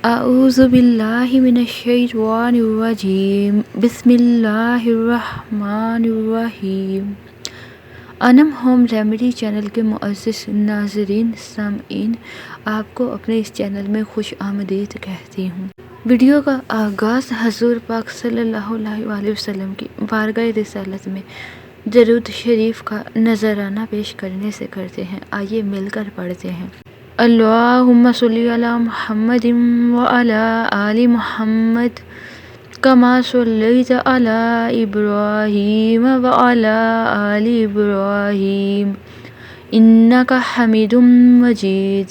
अऊज़ु बिल्लाहि मिनश्शैतानिर्रजीम बिस्मिल्लाहिर्रहमानिर्रहीम। Anam home remedy channel के मुअज़्ज़िज़ नाज़रीन सामईन, आपको अपने इस चैनल में खुश आमदीद कहती हूँ। वीडियो का आगाज़ हज़ूर पाक सल्लल्लाहु अलैहि वसल्लम की बारगाह रिसालत में दरूद शरीफ का नजराना पेश करने से करते हैं। आइए मिलकर पढ़ते हैं। अल्लाहुम्मा सल्ली अला मुहम्मदिन व अला आलि मुहम्मद कमा सल्लैत अला इब्राहीम व अला आलि इब्राहीम इन्नका हमीदुम मजीद।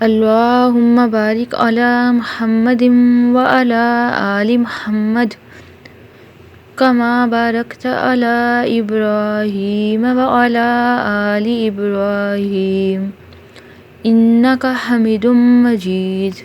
अल्लाहुम्मा बारिक अला मुहम्मदिन व अला आलि मुहम्मद कमा बारकत अला इब्राहीम व अला आलि इब्राहीम इन्नका हमीदुम मजीद।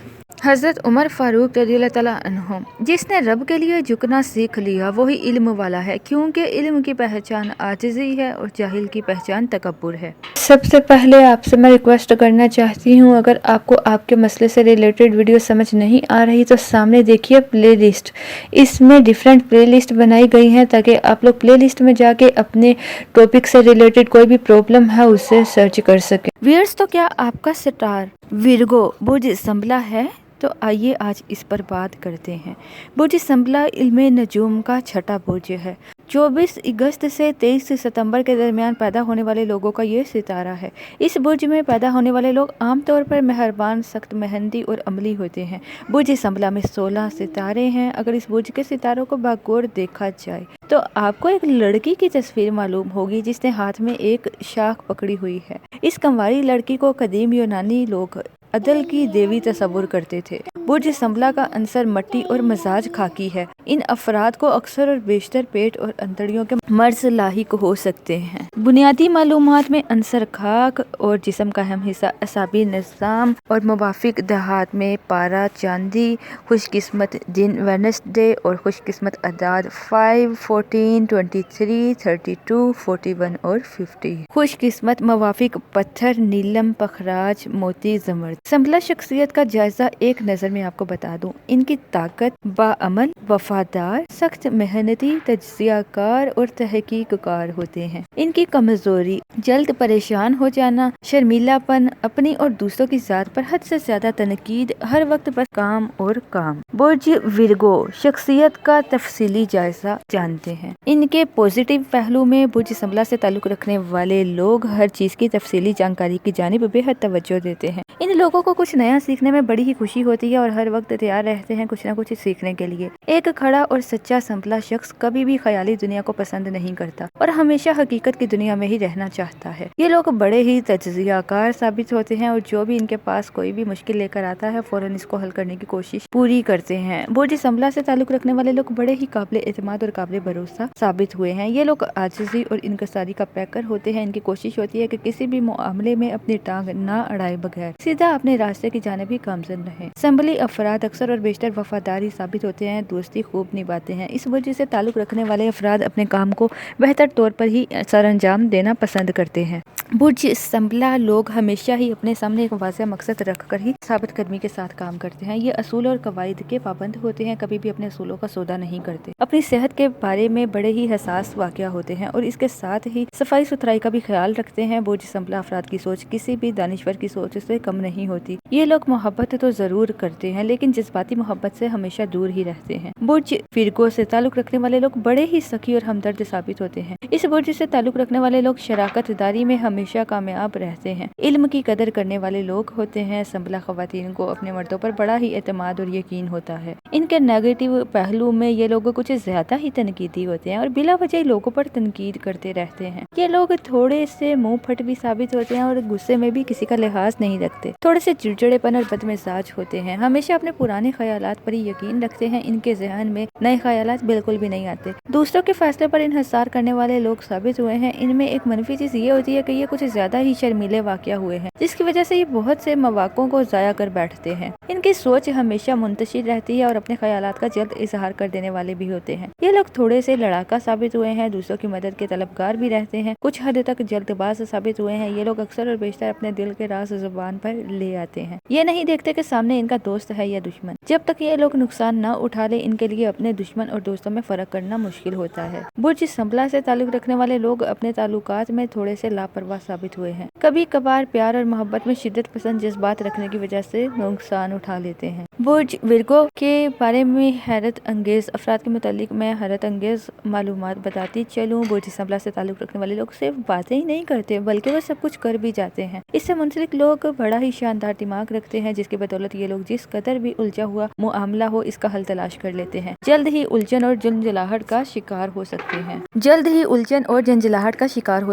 हज़रत उमर फ़ारूक रज़ियल्लाहु तआला अन्हु, जिसने रब के लिए झुकना सीख लिया वही इल्म वाला है, क्योंकि इल्म की पहचान आजिज़ी है और जाहिल की पहचान तकब्बुर है। सबसे पहले आपसे मैं रिक्वेस्ट करना चाहती हूँ, अगर आपको आपके मसले से रिलेटेड वीडियो समझ नहीं आ रही तो सामने देखिए प्लेलिस्ट, इसमें डिफरेंट प्लेलिस्ट बनाई गई हैं ताकि आप लोग प्लेलिस्ट में जाके अपने टॉपिक से रिलेटेड कोई भी प्रॉब्लम है उसे सर्च कर सकें। व्यूअर्स, तो क्या आपका स्टार विर्गो बुर्ज संभला है? तो आइए आज इस पर बात करते हैं। बुर्ज संभला इल्मे नजूम का छठा बुर्ज है। 24 अगस्त से 23 सितंबर के दरमियान पैदा होने वाले लोगों का ये सितारा है। इस बुर्ज में पैदा होने वाले लोग आमतौर पर मेहरबान, सख्त मेहनती और अमली होते हैं। बुर्ज संभला में 16 सितारे हैं। अगर इस बुर्ज के सितारों को बागौर देखा जाए तो आपको एक लड़की की तस्वीर मालूम होगी जिसने हाथ में एक शाख पकड़ी हुई है। इस कंवारी लड़की को कदीम यूनानी लोग अदल की देवी तस्वुर करते थे। बुर्ज संभला का अंसर मट्टी और मजाज खाकी है। इन अफराद को अक्सर और बेशतर पेट और अंतड़ियों के मर्ज लाहिक हो सकते हैं। बुनियादी मालूमात में अंसर खाक और जिस्म का अहम हिस्सा असाबी निज़ाम और मुवाफिक देहात में पारा चांदी, खुशकिस्मत दिन वेडनेसडे और खुशकिस्मत अदाद 5, 14, 23, 32, 41 और 50। खुशकिस्मत मुवाफिक पत्थर नीलम, पखराज, मोती, जमर। संभला शख्सियत का जायजा एक नजर में आपको बता दूं। इनकी ताकत बाअमल, वफादार, सख्त मेहनती, तज्जियाकार और तहकीककार होते हैं। इनकी कमजोरी जल्द परेशान हो जाना, शर्मीलापन, अपनी और दूसरों की जात पर हद से ज्यादा तनकीद, हर वक्त बस काम और काम। बुर्ज विर्गो शख्सियत का तफसीली जायजा जानते हैं। इनके पॉजिटिव पहलू में बुर्ज संभला से ताल्लुक रखने वाले लोग हर चीज की तफसीली जानकारी की जानिब बेहद तवज्जो देते हैं। इन लोगों को कुछ नया सीखने में बड़ी ही खुशी होती है और हर वक्त तैयार रहते हैं कुछ न कुछ सीखने के लिए। एक खड़ा और सच्चा संभला शख्स कभी भी ख्याली दुनिया को पसंद नहीं करता और हमेशा हकीकत की दुनिया में ही रहना चाहता है। ये लोग बड़े ही तज्जियाकार साबित होते हैं और जो भी इनके पास कोई भी मुश्किल लेकर आता है फौरन इसको हल करने की कोशिश पूरी करते हैं। बुर्ज संभला से ताल्लुक रखने वाले लोग बड़े ही काबिल एतमाद और काबिल भरोसा साबित हुए हैं। ये लोग आजिज़ी और इनकसारी का पैकर होते हैं। इनकी कोशिश होती है कि किसी भी मामले में अपनी टांग ना अड़ाए बगैर सीधा अपने रास्ते की जानिब ही गामजन रहे। संभली अफराद अक्सर और बेशतर वफादारी साबित होते हैं, दोस्ती खूब निभाते हैं। इस वजह से ताल्लुक रखने वाले अफराद अपने काम को बेहतर तौर पर ही सरअंजाम देना पसंद करते हैं। बुर्ज संभला लोग हमेशा ही अपने सामने एक वाज़ेह मकसद रखकर ही साबित कदमी के साथ काम करते हैं। ये असूल और कवायद के पाबंद होते हैं, कभी भी अपने असूलों का सौदा नहीं करते। अपनी सेहत के बारे में बड़े ही हसास वाक़या होते हैं और इसके साथ ही सफाई सुथराई का भी ख्याल रखते हैं। बुर्ज संभला अफराद की सोच किसी भी दानिश्वर की सोच से कम नहीं होती। ये लोग मोहब्बत तो जरूर करते हैं लेकिन जज्बाती मोहब्बत से हमेशा दूर ही रहते हैं। बुर्ज विर्गो से ताल्लुक रखने वाले लोग बड़े ही सखी और हमदर्द साबित होते हैं। इस बुर्ज से ताल्लुक रखने वाले लोग शराकतदारी में हमेशा कामयाब रहते हैं। इल्म की कदर करने वाले लोग होते हैं। संभला खवातीन को अपने मर्दों पर बड़ा ही एतमाद और यकीन होता है। इनके नेगेटिव पहलू में ये लोग कुछ ज्यादा ही तनकीदी होते हैं और बिला वजह लोगों पर तनकीद करते रहते हैं। ये लोग थोड़े से मुंह फट भी साबित होते हैं और गुस्से में भी किसी का लिहाज नहीं रखते। थोड़े से चिड़चिड़ेपन और बदमिजाज होते हैं। हमेशा अपने पुराने ख्यालात पर ही यकीन रखते हैं। इनके जहन में नए ख्यालात बिल्कुल भी नहीं आते। दूसरों के फैसले पर इन्हिसार करने वाले लोग साबित हुए हैं। इनमें एक मनफी चीज ये होती है कि ये कुछ ज्यादा ही शर्मीले वाकया हुए हैं, जिसकी वजह से ये बहुत से मौकों को जाया कर बैठते हैं। इनकी सोच हमेशा मुंतशिर रहती है और अपने ख्यालात का जल्द इजहार कर देने वाले भी होते हैं। ये लोग थोड़े से लड़ाका साबित हुए हैं, दूसरों की मदद के तलबगार भी रहते हैं, कुछ हद तक जल्दबाज साबित हुए हैं। ये लोग अक्सर और बेशतर अपने दिल के राज जुबान पर ले आते हैं। ये नहीं देखते कि सामने इनका दोस्त है या दुश्मन। जब तक ये लोग नुकसान न उठा ले, इनके लिए अपने दुश्मन और दोस्तों में फर्क करना मुश्किल होता है। बुर्ज संबला से ताल्लुक रखने वाले लोग अपने ताल्लुकात में थोड़े से लापरवाह साबित हुए हैं। कभी कभार प्यार और मोहब्बत में शिद्दत पसंद जज्बात रखने की वजह से नुकसान उठा लेते हैं। बुर्ज विर्गो के बारे में हैरत अंगेज अफराद के मुतालिक मैं हैरत अंगेज मालूमात बताती चलूँ। बुर्ज संबला से ताल्लुक रखने वाले लोग सिर्फ बातें ही नहीं करते बल्कि वो सब कुछ कर भी जाते हैं। इससे मुंसलिक लोग बड़ा ही शानदार दिमाग रखते हैं, जिसकी बदौलत ये लोग जिस कदर भी उलझा हुआ मामला हो इसका हल तलाश कर लेते हैं। जल्द ही उलझन और झंझलाहट का शिकार हो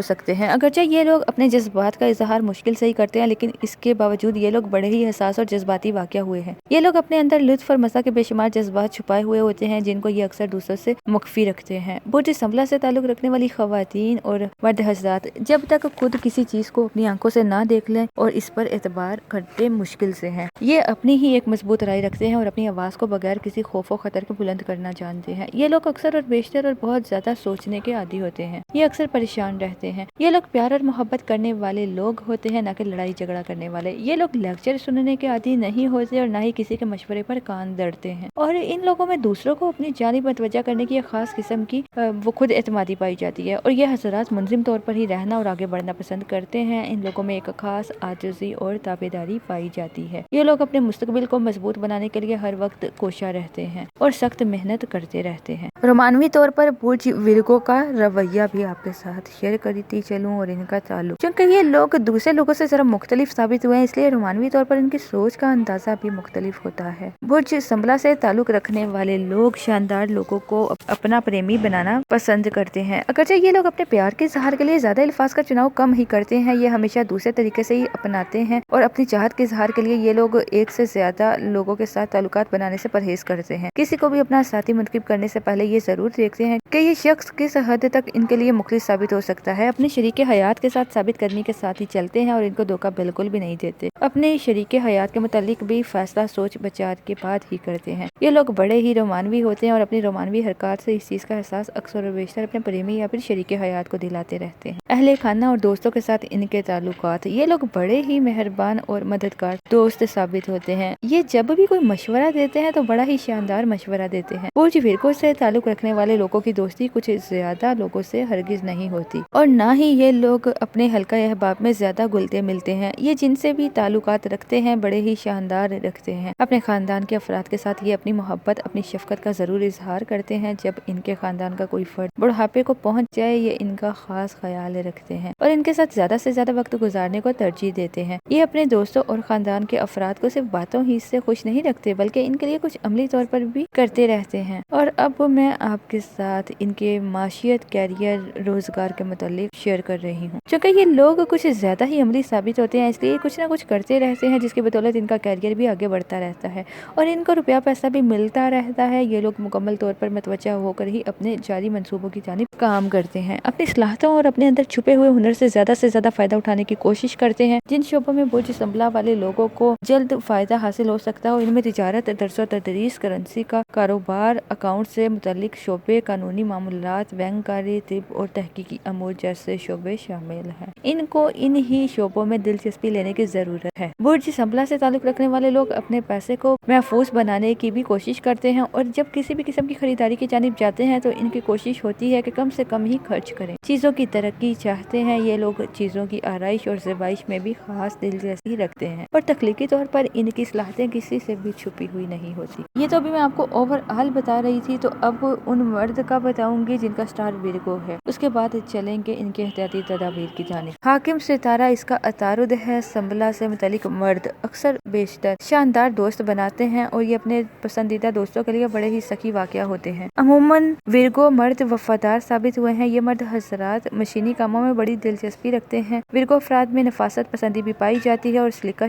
सकते हैं। अगरचे ये लोग अपने जज्बात का इजहार मुश्किल से ही करते हैं, लेकिन इसके बावजूद ये लोग बड़े ही हसास और जज्बाती वाक़या हुए हैं। ये लोग अपने अंदर लुत्फ और मज़ा के बेशुमार जज्बात छुपाए हुए होते हैं, जिनको ये अक्सर दूसरों से मुख्फी रखते हैं। बुर्ज संबला से ताल्लुक रखने वाली खवातीन और मर्द हज़रात जब तक खुद किसी चीज को अपनी आंखों से ना देख लें और इस पर एतबार करते मुश्किल से हैं। ये अपनी ही एक मजबूत राय रखते हैं और अपनी आवाज को बगैर किसी खौफ और खतर के बुलंद करना जानते हैं। ये लोग अक्सर और बेशतर और बहुत ज्यादा सोचने के आदी होते हैं। ये अक्सर परेशान रहते हैं। ये लोग प्यार और मोहब्बत करने वाले लोग होते हैं, न कि लड़ाई झगड़ा करने वाले। ये लोग लेक्चर सुनने के आदी नहीं होते और न ही किसी के मशवरे पर कान धरते हैं। और इन लोगों में दूसरों को अपनी जानिब मुतवज्जा करने की एक खास किस्म की वो खुद एतमादी पाई जाती है और ये हज़रात मुंजिम तौर पर ही रहना और आगे बढ़ना पसंद करते हैं। इन लोगों में एक खास आजिज़ी और ताबेदारी पाई जाती है। ये लोग अपने मुस्तकबिल को मजबूत बनाने के लिए हर वक्त कोशा रहते हैं और सख्त मेहनत करते रहते हैं। रोमानवी तौर पर बुर्ज विर्गो का रवैया भी आपके साथ शेयर करती चलूं और इनका ताल्लुक, क्योंकि ये लोग दूसरे लोगों से जरा मुख्तलिफ साबित हुए हैं, इसलिए रोमानवी तौर पर इनकी सोच का अंदाजा भी मुख्तलिफ होता है। बुर्ज संबला से ताल्लुक रखने वाले लोग शानदार लोगों को अपना प्रेमी बनाना पसंद करते हैं। अगरचे ये लोग अपने प्यार के इजहार के लिए ज्यादा अल्फाज का चुनाव कम ही करते हैं। ये हमेशा दूसरे तरीके से ही अपनाते हैं और अपनी चाहत के इजहार के लिए ये लोग एक से ज्यादा लोगों के साथ ताल्लुकात बनाने से परहेज करते हैं। किसी को भी अपना साथी मुंतखब करने से पहले ये जरूर देखते हैं कि ये शख्स किस हद तक इनके लिए मुखलिस साबित हो सकता है। अपने शरीके हयात के साथ साबित करने के साथ ही चलते हैं और इनको धोखा बिल्कुल भी नहीं देते। अपने शरीके हयात के मुतालिक भी फैसला सोच विचार के बाद ही करते हैं। ये लोग बड़े ही रोमानवी होते हैं और अपनी रोमानवी हरकत से इस चीज का एहसास अक्सर और बेशतर अपने प्रेमी या फिर शरीके हयात को दिलाते रहते हैं। अहले खाना और दोस्तों के साथ इनके ताल्लुकात, ये लोग बड़े ही मेहरबान और मददगार दोस्त साबित होते हैं। ये जब भी कोई मशवरा देते हैं तो बड़ा ही शानदार मशवरा देते हैं। बुर्ज विर्गो से ताल्लुक रखने वाले लोगों की दोस्ती कुछ ज्यादा लोगों से हरगिज नहीं होती और न ही ये लोग अपने हल्का अहबाब में ज्यादा घुलते मिलते हैं। ये जिनसे भी ताल्लुकात रखते हैं बड़े ही शानदार रखते हैं। अपने खानदान के अफराद के साथ ये अपनी मोहब्बत अपनी शफकत का जरूर इजहार करते हैं। जब इनके खानदान का कोई फर्द बुढ़ापे को पहुंच जाए ये इनका खास ख्याल रखते हैं और इनके साथ ज्यादा से ज्यादा वक्त गुजारने को तरजीह देते हैं। ये अपने दोस्तों और खानदान के अफराद को सिर्फ बातों ही से खुश नहीं रखते बल्कि इनके लिए कुछ अमली तौर पर भी करते रहते हैं। और अब मैं आपके साथ इनके माशियत, कैरियर, रोजगार के मुतालिक शेयर कर रही हूँ। क्योंकि ये लोग कुछ ज्यादा ही अमली साबित होते हैं, इसलिए कुछ ना कुछ करते रहते हैं जिसकी बदौलत इनका कैरियर भी आगे बढ़ता रहता है और इनको रुपया पैसा भी मिलता रहता है। ये लोग मुकम्मल तौर पर मतवज्जा होकर ही अपने जारी मंसूबों की जानिब काम करते हैं। अपनी सलाहतों और अपने अंदर छुपे हुए हुनर से ज्यादा फायदा उठाने की कोशिश करते हैं। जिन शोबों में बुर्ज संबला वाले लोगों को जल्द फायदा हासिल हो सकता है इनमें तिजारत, दरस व तदरीस, करेंसी का कारोबार, अकाउंट से मुतालिक शोबे, कानूनी मामलात, बैंककारी, तिब और तहकीकी अमूर जैसे शोबे शामिल हैं। इनको इन ही शोबों में दिलचस्पी लेने की जरूरत है। बुर्ज संबला से ताल्लुक रखने वाले लोग अपने पैसे को महफूज बनाने की भी कोशिश करते हैं और जब किसी भी किस्म की खरीदारी की जानिब जाते हैं तो इनकी कोशिश होती है कि कम से कम ही खर्च करें। चीजों की तरक्की चाहते हैं। ये लोग चीजों की आराइश और ज़बाइश में भी खास दिलचस्पी रखते हैं और तख्लीकी तौर पर इनकी सलाहतें किसी से भी छुपी हुई नहीं होती। ये तो अभी मैं आपको ओवरऑल बता रही थी, तो अब उन मर्द का बताऊंगी जिनका स्टार विर्गो है। उसके बाद चलेंगे इनके एहतियाती तदाबीर की जानिब। हाकिम सितारा इसका अतारुद है। संबला से मुतालिक मर्द अक्सर बेशतर शानदार दोस्त बनाते हैं और ये अपने पसंदीदा दोस्तों के लिए बड़े ही सखी वाक़या होते हैं। अमूमन विर्गो मर्द वफादार साबित हुए हैं। ये मर्द हज़रात मशीनी कामों में बड़ी दिलचस्पी रखते हैं। विर्गो अफराद में नफासत पसंदी भी पाई जाती है और सलीका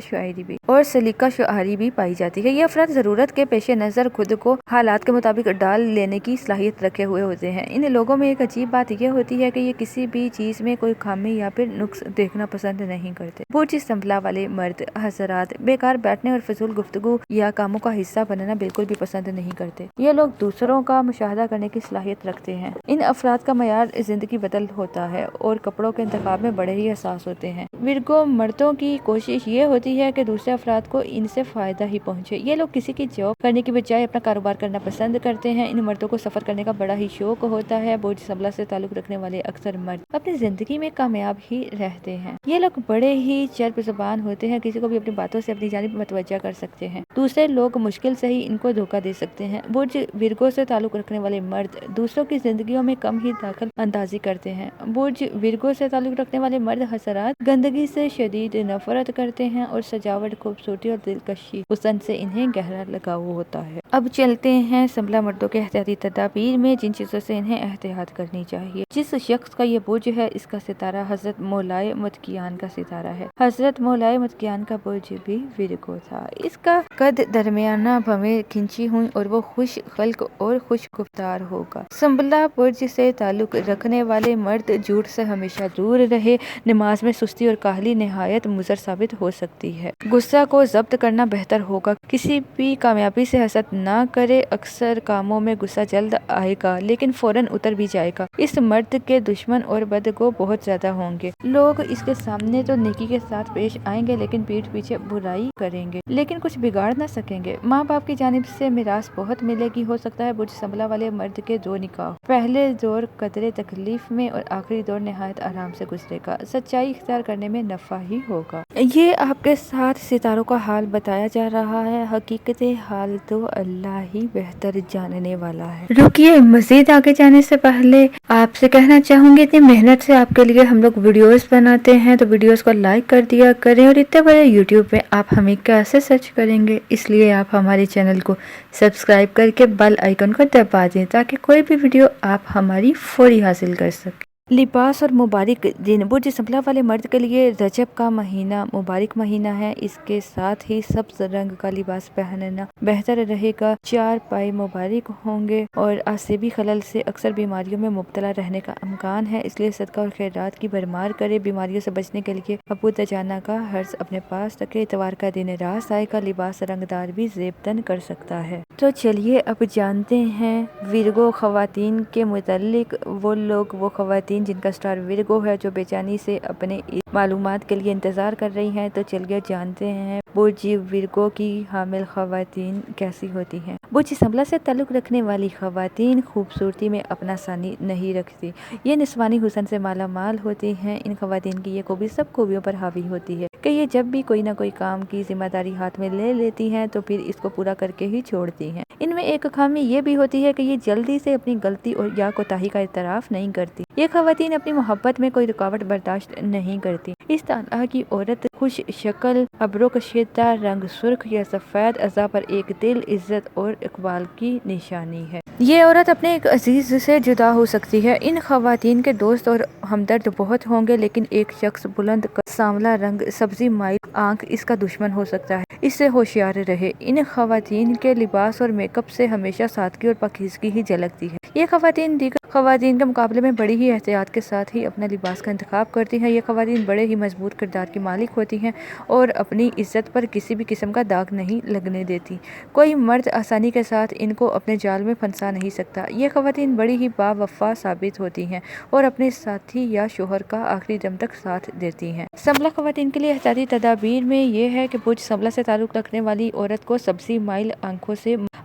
शुआरी भी पाई जाती है। ये अफराद जरूरत के पेश नजर खुद को हालात के मुताबिक डाल लेने की सलाहियत रखे हुए होते हैं। इन लोगों में एक अजीब बात यह होती है कि ये किसी भी चीज में कोई खामी या फिर नुक्स देखना पसंद नहीं करते। बुर्ज संबला वाले मर्द हज़रात बेकार बैठने और फजूल गुफ्तगू या कामों का हिस्सा बनना बिल्कुल भी पसंद नहीं करते। ये लोग दूसरों का मुशाहदा करने की सलाहियत रखते हैं। इन अफराद का मयार जिंदगी बदल होता है और कपड़ों के इंतखाब में बड़े ही एहसास होते हैं। विर्गो मर्दों की कोशिश ये होती है कि दूसरे अफराद को इनसे फायदा ही पहुंचे। ये लोग किसी की जॉब करने की बजाय अपना कारोबार करना पसंद करते हैं। इन मर्दों को सफर करने का बड़ा ही शौक होता है। बोझ संभला से ताल्लुक रखने वाले अक्सर मर्द अपनी जिंदगी में कामयाब ही रहते हैं। ये लोग बड़े ही चर्ब ज़ुबान होते हैं, किसी को भी अपनी बातों से अपनी जानिब मतवज्जा कर सकते हैं। दूसरे लोग मुश्किल से ही इनको धोखा दे सकते हैं। बोझ विर्गो से ताल्लुक रखने वाले मर्द दूसरों की जिंदगियों में कम ही दखल अंदाजी करते हैं। बोझ विर्गो से ताल्लुक रखने वाले मर्द हसरात गंदगी से शदीद नफरत करते हैं और सजावट, खूबसूरती और दिलकशी हुस्न से इन्हें गहरा लगाव होता है। अब चलते हैं संभला मर्दों के एहतियाती तदाबीर में, जिन चीजों से इन्हें एहतियात करनी चाहिए। जिस शख्स का ये बोझ है, इसका सितारा हजरत मौलाए मतकियान का सितारा है। हजरत मौलाए मतकियान का बोझ भी विर्गो था। इसका कद दरमियाना, भवें खिंची हुई और वो खुश खल्क और खुश गुफ्तार होगा। संभला बोझ से ताल्लुक रखने वाले मर्द झूठ से हमेशा दूर रहे। नमाज में सुस्ती और काहली निहायत मुज़र साबित हो सकती है। गुस्सा को जब्त करना बेहतर होगा। किसी भी कामयाबी से हसद ना करे। अक्सर कामों में गुस्सा जल्द आएगा लेकिन फौरन उतर भी जाएगा। इस मर्द के दुश्मन और बदगो बहुत ज्यादा होंगे। लोग इसके सामने तो नेकी के साथ पेश आएंगे लेकिन पीठ पीछे बुराई करेंगे, लेकिन कुछ बिगाड़ ना सकेंगे। माँ बाप की जानिब से मिरास बहुत मिलेगी। हो सकता है बोझ संभला वाले मर्द के 2 निकाह, पहले दौर कदरे तकलीफ में और आखिरी दौर निहायत आराम से गुजरेगा। सच्चाई इख्तियार करने में नफा ही होगा। ये आपके साथ सितारों का हाल बताया जा रहा है। हकीकत हाल तो अल्लाह ही बेहतर जानने वाला है। रुकिए, मजीद आगे जाने से पहले आपसे कहना चाहूंगी, इतनी मेहनत से आपके लिए हम लोग वीडियोस बनाते हैं तो वीडियोस को लाइक कर दिया करें, और इतने बड़े यूट्यूब पे आप हमें कैसे सर्च करेंगे, इसलिए आप हमारे चैनल को सब्सक्राइब करके बेल आइकन को दबा दें ताकि कोई भी वीडियो आप हमारी फौरी हासिल कर सकें। लिबास और मुबारक दिन। बोझ संभला वाले मर्द के लिए रजब का महीना मुबारक महीना है। इसके साथ ही सब्ज रंग का लिबास पहनना बेहतर रहेगा। 4 पाए मुबारक होंगे और आसिबी खलल से अक्सर बीमारियों में मुब्तला रहने का इम्कान है, इसलिए सदका और खैरात की भरमार करे। बीमारियों से बचने के लिए अबू दजाना का हर्ज अपने पास रखे। इतवार का दिन रास आएगा। लिबास रंगदार भी जेबतन कर सकता है। तो चलिए अब जानते हैं विर्गो खवातीन के मुतालिक। वो खवातीन जिनका स्टार विर्गो है, जो बेचैनी से अपने मालूमात के लिए इंतजार कर रही हैं। तो चलिए जानते हैं बोझ विर्गो की हामिल खवातीन कैसी होती हैं। बोझ संभला से ताल्लुक रखने वाली खवातीन खूबसूरती में अपना सानी नहीं रखती। ये निस्वानी हुस्न से माला माल होती हैं। इन खवातीन की ये खूबी सब खूबियों पर हावी होती है कि ये जब भी कोई ना कोई काम की जिम्मेदारी हाथ में ले लेती हैं तो फिर इसको पूरा करके ही छोड़ती हैं। इनमें एक खामी ये भी होती है कि ये जल्दी से अपनी गलती और या कोताही का इतराफ नहीं करती। ये खवातीन अपनी मोहब्बत में कोई रुकावट बर्दाश्त नहीं करती। इस तरह की औरत खुश शक्ल, अब्रो कशीदा, रंग सुर्ख या सफेद अज़ा पर एक दिल, इज्जत और इकबाल की निशानी है। ये औरत अपने एक अजीज से जुदा हो सकती है। इन खवातीन के दोस्त और हमदर्द बहुत होंगे, लेकिन एक शख्स बुलंद सांवला रंग, सब्जी माइल आंख इसका दुश्मन हो सकता है। इससे होशियार रहे। इन खवातीन के लिबास और मेकअप से हमेशा सादगी और पाकीज़गी ही झलकती है। ये खवातीन दीगर खवातीन के मुकाबले में बड़ी ही एहतियात के साथ ही अपना लिबास का इंतखाब करती हैं। ये खवातीन बड़े ही मजबूत किरदार की मालिक होती हैं और अपनी इज्जत पर किसी भी किस्म का दाग नहीं लगने देती। कोई मर्द आसानी के साथ इनको अपने जाल में फंसा नहीं सकता। ये खवातीन बड़ी ही बावफा साबित होती हैं और अपने साथी या शोहर का आखिरी दम तक साथ देती हैं। संभला खवातीन के लिए एहतियाती तदाबीर में ये है कि बोझ संभला से ताल्लुक रखने वाली औरत को सब्जी माइल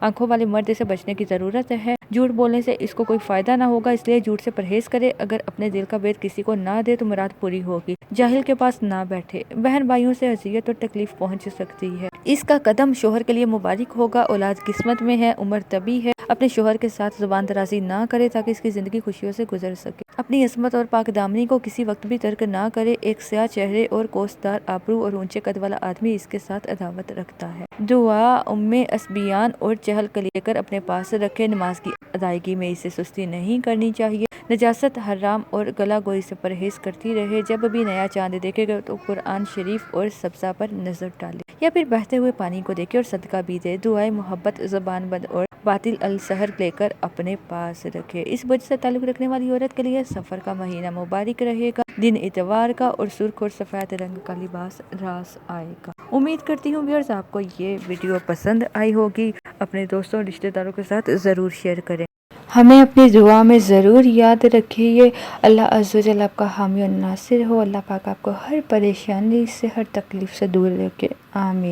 आंखों वाले मर्द से बचने की जरूरत है। झूठ बोलने से इसको कोई फायदा ना होगा, इसलिए झूठ से परहेज करे। अगर अपने दिल का भेद किसी को ना दे तो मुराद पूरी होगी। जाहिल के पास ना बैठे। बहन भाइयों से अजियत और तकलीफ पहुंच सकती है। इसका कदम शोहर के लिए मुबारक होगा। औलाद किस्मत में है, उम्र तभी है। अपने शोहर के साथ जुबान दराजी ना करे ताकि इसकी जिंदगी खुशियों से गुजर सके। अपनी असमत और पाकदामनी को किसी वक्त भी तर्क ना करे। एक स्याह चेहरे और कोसदार आबरू और ऊंचे कद वाला आदमी इसके साथ अदावत रखता है। दुआ, उम्मे असबियान और चहल कली लेकर अपने पास रखे। नमाज की अदायगी में इसे सुस्ती नहीं करनी चाहिए। नजासत, हराम और गला गोई से परहेज करती रहे। जब भी नया चांद देखेगा तो कुरान शरीफ और सब्जा पर नजर डाले या फिर बहते हुए पानी को देखे और सदका भी दे। दुआए मोहब्बत, ज़बान बंद और باطل السحر لے کر اپنے پاس رکھے۔ اس وجہ سے تعلق رکھنے والی عورت کے لیے سفر کا مہینہ مبارک رہے گا۔ دن اتوار کا اور سرخ اور سفید رنگ کا لباس راس آئے گا۔ امید کرتی ہوں ویورز آپ کو یہ ویڈیو پسند آئی ہوگی۔ اپنے دوستوں اور رشتہ داروں کے ساتھ ضرور شیئر کریں۔ ہمیں اپنی دعا میں ضرور یاد رکھیے۔ اللہ عز و جل آپ کا حامی و ناصر ہو۔ اللہ پاک آپ کو ہر پریشانی سے، ہر تکلیف سے دور رکھے۔ آمین۔